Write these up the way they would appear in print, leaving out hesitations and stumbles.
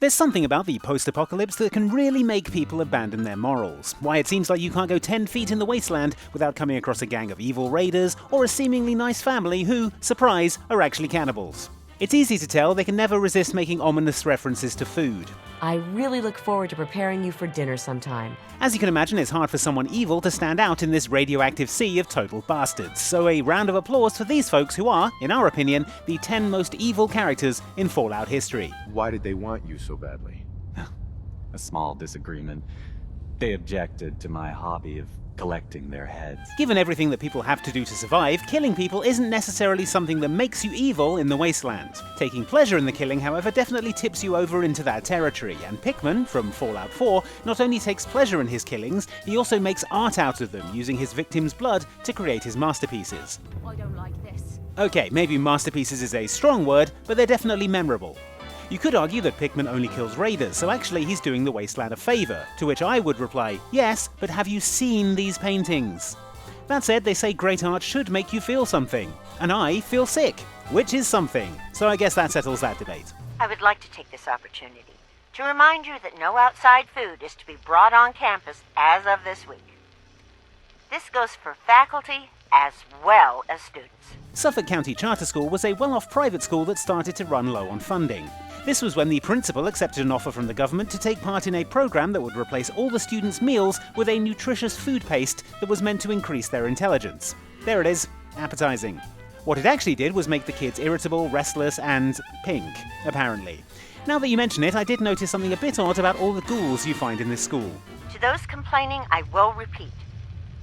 There's something about the post-apocalypse that can really make people abandon their morals. Why it seems like you can't go 10 feet in the wasteland without coming across a gang of evil raiders or a seemingly nice family who, surprise, are actually cannibals. It's easy to tell they can never resist making ominous references to food. I really look forward to preparing you for dinner sometime. As you can imagine, it's hard for someone evil to stand out in this radioactive sea of total bastards, so a round of applause for these folks who are, in our opinion, the 10 most evil characters in Fallout history. Why did they want you so badly? A small disagreement. They objected to my hobby of collecting their heads. Given everything that people have to do to survive, killing people isn't necessarily something that makes you evil in the wasteland. Taking pleasure in the killing, however, definitely tips you over into that territory, and Pikman, from Fallout 4, not only takes pleasure in his killings, he also makes art out of them, using his victims' blood to create his masterpieces. I don't like this. Okay, maybe masterpieces is a strong word, but they're definitely memorable. You could argue that Pikman only kills raiders, so actually he's doing the wasteland a favour, to which I would reply, yes, but have you seen these paintings? That said, they say great art should make you feel something, and I feel sick, which is something, so I guess that settles that debate. I would like to take this opportunity to remind you that no outside food is to be brought on campus as of this week. This goes for faculty as well as students. Suffolk County Charter School was a well-off private school that started to run low on funding. This was when the principal accepted an offer from the government to take part in a program that would replace all the students' meals with a nutritious food paste that was meant to increase their intelligence. There it is, appetizing. What it actually did was make the kids irritable, restless, and pink, apparently. Now that you mention it, I did notice something a bit odd about all the ghouls you find in this school. To those complaining, I will repeat.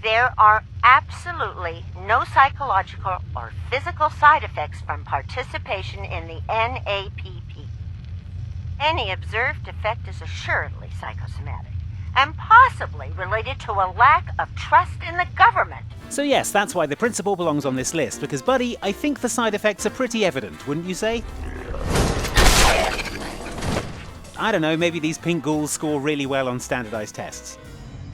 There are absolutely no psychological or physical side effects from participation in the NAPP. Any observed effect is assuredly psychosomatic, and possibly related to a lack of trust in the government. So yes, that's why the principal belongs on this list, because buddy, I think the side effects are pretty evident, wouldn't you say? I don't know, maybe these pink ghouls score really well on standardized tests.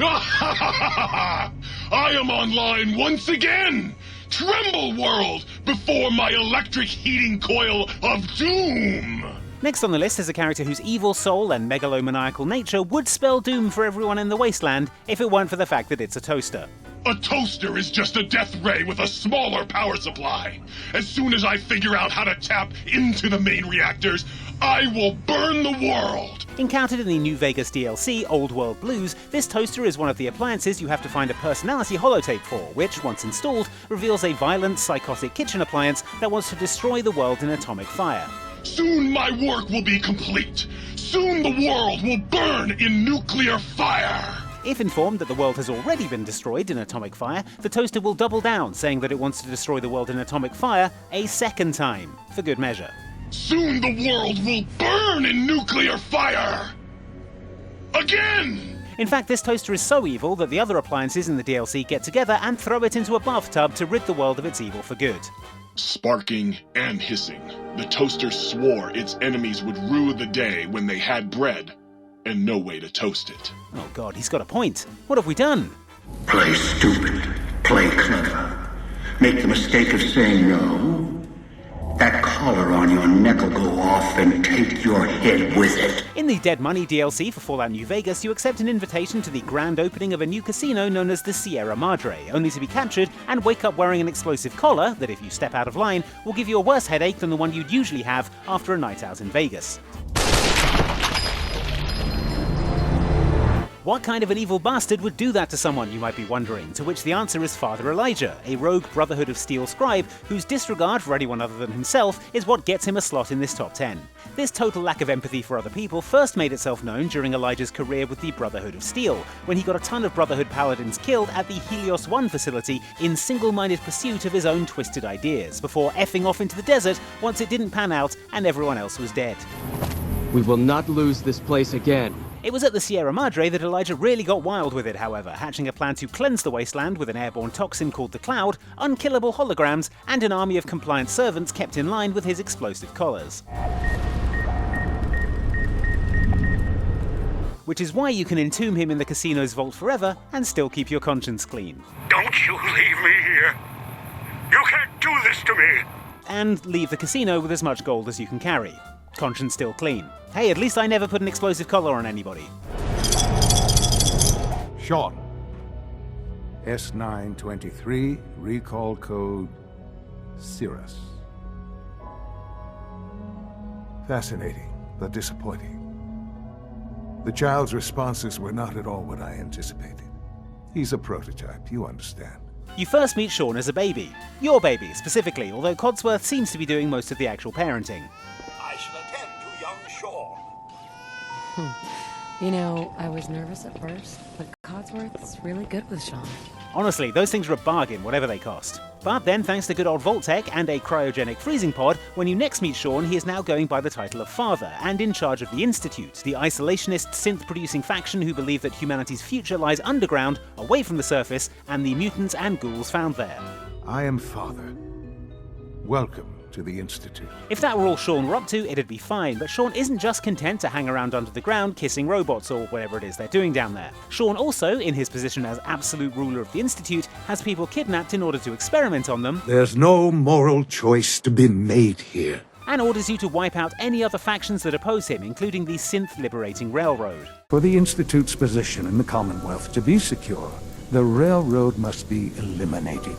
I am online once again! Tremble, world, before my electric heating coil of doom! Next on the list is a character whose evil soul and megalomaniacal nature would spell doom for everyone in the wasteland if it weren't for the fact that it's a toaster. A toaster is just a death ray with a smaller power supply. As soon as I figure out how to tap into the main reactors, I will burn the world! Encountered in the New Vegas DLC, Old World Blues, this toaster is one of the appliances you have to find a personality holotape for, which, once installed, reveals a violent, psychotic kitchen appliance that wants to destroy the world in atomic fire. Soon my work will be complete. Soon the world will burn in nuclear fire. If informed that the world has already been destroyed in atomic fire, the toaster will double down, saying that it wants to destroy the world in atomic fire a second time, for good measure. Soon the world will burn in nuclear fire. Again! In fact, this toaster is so evil that the other appliances in the DLC get together and throw it into a bathtub to rid the world of its evil for good. Sparking and hissing, the toaster swore its enemies would rue the day when they had bread and no way to toast it. Oh god, he's got a point. What have we done? Play stupid. Play clever. Make the mistake of saying no. That collar on your neck will go off and take your head with it. In the Dead Money DLC for Fallout New Vegas, you accept an invitation to the grand opening of a new casino known as the Sierra Madre, only to be captured and wake up wearing an explosive collar that, if you step out of line, will give you a worse headache than the one you'd usually have after a night out in Vegas. What kind of an evil bastard would do that to someone, you might be wondering, to which the answer is Father Elijah, a rogue Brotherhood of Steel scribe whose disregard for anyone other than himself is what gets him a slot in this top 10. This total lack of empathy for other people first made itself known during Elijah's career with the Brotherhood of Steel, when he got a ton of Brotherhood paladins killed at the Helios 1 facility in single-minded pursuit of his own twisted ideas, before effing off into the desert once it didn't pan out and everyone else was dead. We will not lose this place again. It was at the Sierra Madre that Elijah really got wild with it, however, hatching a plan to cleanse the wasteland with an airborne toxin called the Cloud, unkillable holograms, and an army of compliant servants kept in line with his explosive collars. Which is why you can entomb him in the casino's vault forever and still keep your conscience clean. Don't you leave me here. You can't do this to me. And leave the casino with as much gold as you can carry. Conscience still clean. Hey, at least I never put an explosive collar on anybody. Sean. S923, recall code Cirrus. Fascinating, but disappointing. The child's responses were not at all what I anticipated. He's a prototype, you understand. You first meet Sean as a baby. Your baby, specifically, although Codsworth seems to be doing most of the actual parenting. I shall attend to young Sean. You know, I was nervous at first, but Codsworth's really good with Sean. Honestly, those things are a bargain, whatever they cost. But then, thanks to good old Vault-Tec and a cryogenic freezing pod, when you next meet Sean, he is now going by the title of Father, and in charge of the Institute, the isolationist, synth-producing faction who believe that humanity's future lies underground, away from the surface, and the mutants and ghouls found there. I am Father. Welcome to the Institute. If that were all Sean were up to, it'd be fine, but Sean isn't just content to hang around under the ground kissing robots or whatever it is they're doing down there. Sean also, in his position as absolute ruler of the Institute, has people kidnapped in order to experiment on them. There's no moral choice to be made here. And orders you to wipe out any other factions that oppose him, including the synth-liberating Railroad. For the Institute's position in the Commonwealth to be secure, the Railroad must be eliminated.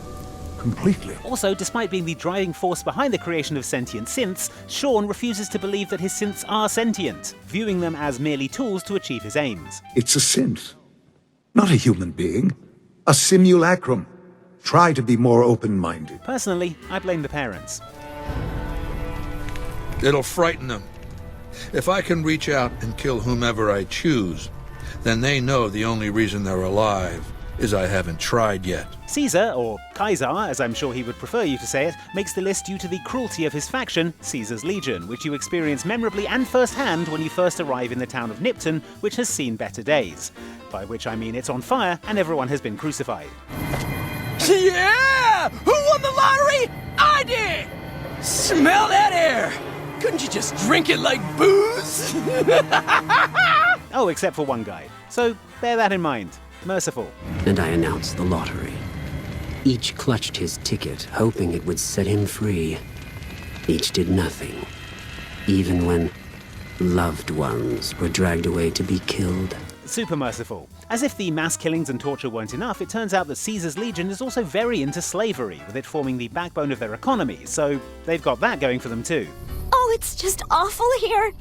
Completely. Also, despite being the driving force behind the creation of sentient synths, Sean refuses to believe that his synths are sentient, viewing them as merely tools to achieve his aims. It's a synth, not a human being. A simulacrum. Try to be more open-minded. Personally, I blame the parents. It'll frighten them. If I can reach out and kill whomever I choose, then they know the only reason they're alive is I haven't tried yet. Caesar, or Kaiser, as I'm sure he would prefer you to say it, makes the list due to the cruelty of his faction, Caesar's Legion, which you experience memorably and first-hand when you first arrive in the town of Nipton, which has seen better days. By which I mean it's on fire and everyone has been crucified. Yeah! Who won the lottery? I did! Smell that air! Couldn't you just drink it like booze? Oh, except for one guy. So bear that in mind. Merciful. And I announced the lottery. Each clutched his ticket, hoping it would set him free. Each did nothing, even when loved ones were dragged away to be killed. Super merciful. As if the mass killings and torture weren't enough, it turns out that Caesar's Legion is also very into slavery, with it forming the backbone of their economy, so they've got that going for them too. Oh, it's just awful here.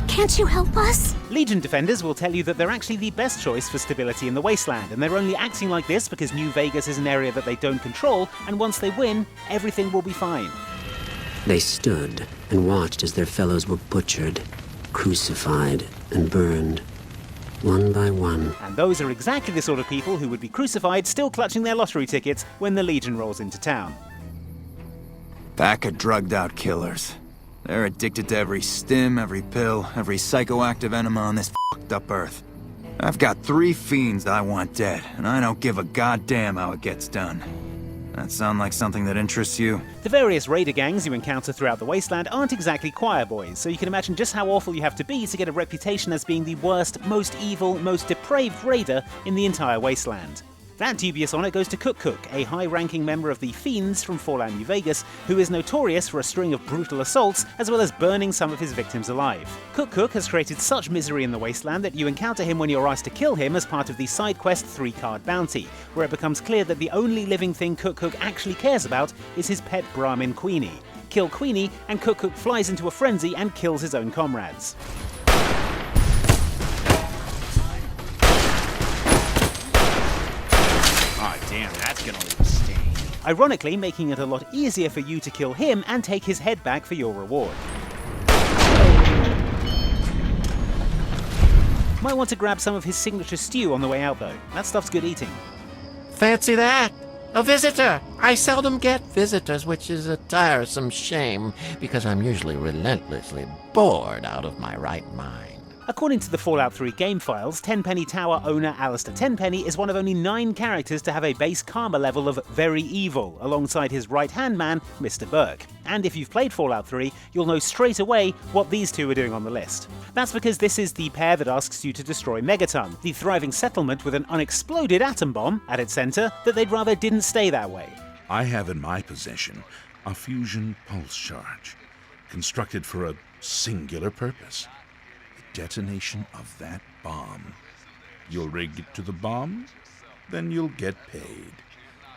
Can't you help us? Legion defenders will tell you that they're actually the best choice for stability in the wasteland, and they're only acting like this because New Vegas is an area that they don't control, and once they win, everything will be fine. They stood and watched as their fellows were butchered, crucified, and burned, one by one. And those are exactly the sort of people who would be crucified still clutching their lottery tickets when the Legion rolls into town. Pack of drugged-out killers. They're addicted to every stim, every pill, every psychoactive enema on this fucked up earth. I've got 3 fiends I want dead, and I don't give a goddamn how it gets done. That sound like something that interests you? The various raider gangs you encounter throughout the wasteland aren't exactly choir boys, so you can imagine just how awful you have to be to get a reputation as being the worst, most evil, most depraved raider in the entire wasteland. That dubious honor goes to Cook, a high-ranking member of the Fiends from Fallout New Vegas, who is notorious for a string of brutal assaults, as well as burning some of his victims alive. Cook has created such misery in the wasteland that you encounter him when you're asked to kill him as part of the side quest 3-card bounty, where it becomes clear that the only living thing Cook actually cares about is his pet Brahmin Queenie. Kill Queenie, and Cook flies into a frenzy and kills his own comrades. Damn, that's gonna leave a stain. Ironically, making it a lot easier for you to kill him and take his head back for your reward. Might want to grab some of his signature stew on the way out though. That stuff's good eating. Fancy that! A visitor! I seldom get visitors, which is a tiresome shame, because I'm usually relentlessly bored out of my right mind. According to the Fallout 3 game files, Tenpenny Tower owner Alistair Tenpenny is one of only 9 characters to have a base karma level of very evil, alongside his right-hand man, Mr. Burke. And if you've played Fallout 3, you'll know straight away what these two are doing on the list. That's because this is the pair that asks you to destroy Megaton, the thriving settlement with an unexploded atom bomb at its center that they'd rather didn't stay that way. I have in my possession a fusion pulse charge, constructed for a singular purpose: the detonation of that bomb. You'll rig it to the bomb, then you'll get paid.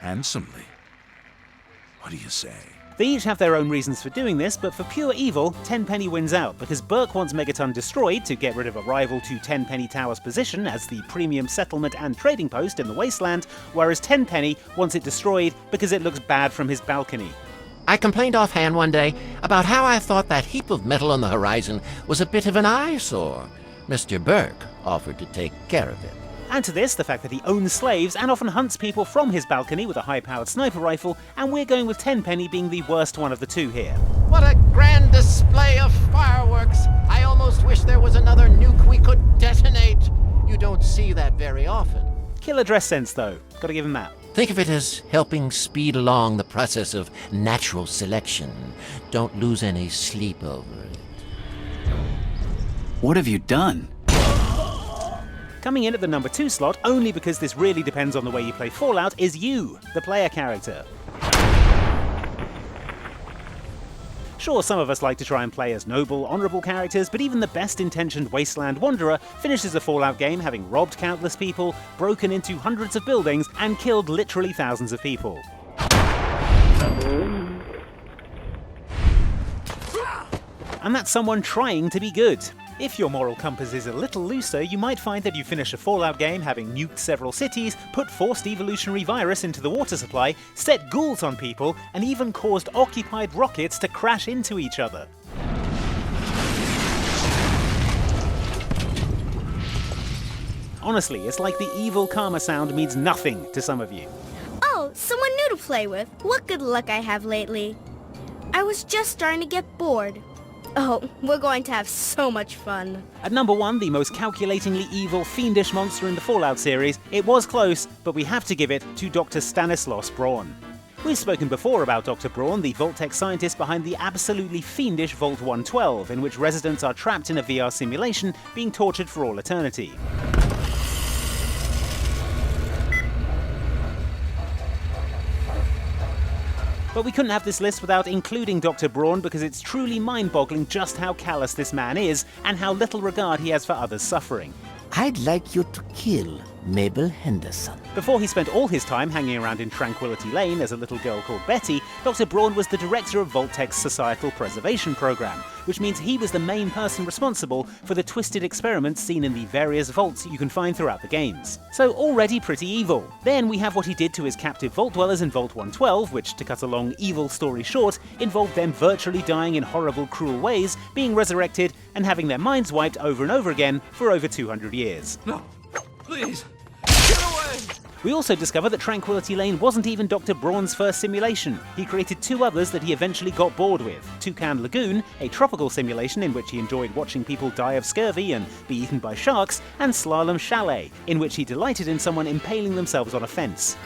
Handsomely. What do you say? They each have their own reasons for doing this, but for pure evil, Tenpenny wins out, because Burke wants Megaton destroyed to get rid of a rival to Tenpenny Tower's position as the premium settlement and trading post in the wasteland, whereas Tenpenny wants it destroyed because it looks bad from his balcony. I complained offhand one day about how I thought that heap of metal on the horizon was a bit of an eyesore. Mr. Burke offered to take care of it. Add to this the fact that he owns slaves and often hunts people from his balcony with a high-powered sniper rifle, and we're going with Tenpenny being the worst one of the two here. What a grand display of fireworks! I almost wish there was another nuke we could detonate. You don't see that very often. Killer dress sense, though. Gotta give him that. Think of it as helping speed along the process of natural selection. Don't lose any sleep over it. What have you done? Coming in at the number 2 slot, only because this really depends on the way you play Fallout, is you, the player character. Sure, some of us like to try and play as noble, honourable characters, but even the best-intentioned wasteland wanderer finishes a Fallout game having robbed countless people, broken into hundreds of buildings, and killed literally thousands of people. And that's someone trying to be good. If your moral compass is a little looser, you might find that you finish a Fallout game having nuked several cities, put forced evolutionary virus into the water supply, set ghouls on people, and even caused occupied rockets to crash into each other. Honestly, it's like the evil karma sound means nothing to some of you. Oh, someone new to play with. What good luck I have lately. I was just starting to get bored. Oh, we're going to have so much fun. At number 1, the most calculatingly evil, fiendish monster in the Fallout series, it was close, but we have to give it to Dr. Stanislaus Brawn. We've spoken before about Dr. Brawn, the Vault-Tec scientist behind the absolutely fiendish Vault 112, in which residents are trapped in a VR simulation, being tortured for all eternity. But we couldn't have this list without including Dr. Brawn, because it's truly mind-boggling just how callous this man is, and how little regard he has for others' suffering. I'd like you to kill Mabel Henderson. Before he spent all his time hanging around in Tranquility Lane as a little girl called Betty, Dr. Brawn was the director of Vault-Tec's Societal Preservation Program, which means he was the main person responsible for the twisted experiments seen in the various vaults you can find throughout the games. So already pretty evil. Then we have what he did to his captive Vault Dwellers in Vault 112, which, to cut a long evil story short, involved them virtually dying in horrible, cruel ways, being resurrected, and having their minds wiped over and over again for over 200 years. No, please. We also discover that Tranquility Lane wasn't even Dr. Brawn's first simulation. He created 2 others that he eventually got bored with. Toucan Lagoon, a tropical simulation in which he enjoyed watching people die of scurvy and be eaten by sharks, and Slalom Chalet, in which he delighted in someone impaling themselves on a fence.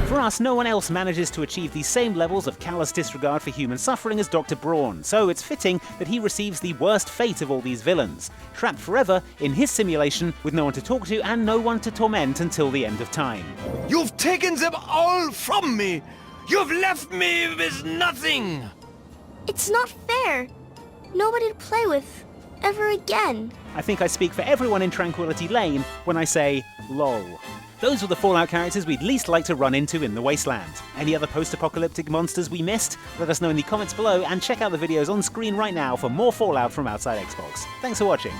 For us, no one else manages to achieve the same levels of callous disregard for human suffering as Dr. Brawn, so it's fitting that he receives the worst fate of all these villains, trapped forever in his simulation with no one to talk to and no one to torment until the end of time. You've taken them all from me! You've left me with nothing! It's not fair. Nobody to play with ever again. I think I speak for everyone in Tranquility Lane when I say, lol. Those were the Fallout characters we'd least like to run into in the Wasteland. Any other post-apocalyptic monsters we missed? Let us know in the comments below, and check out the videos on screen right now for more Fallout from Outside Xbox. Thanks for watching.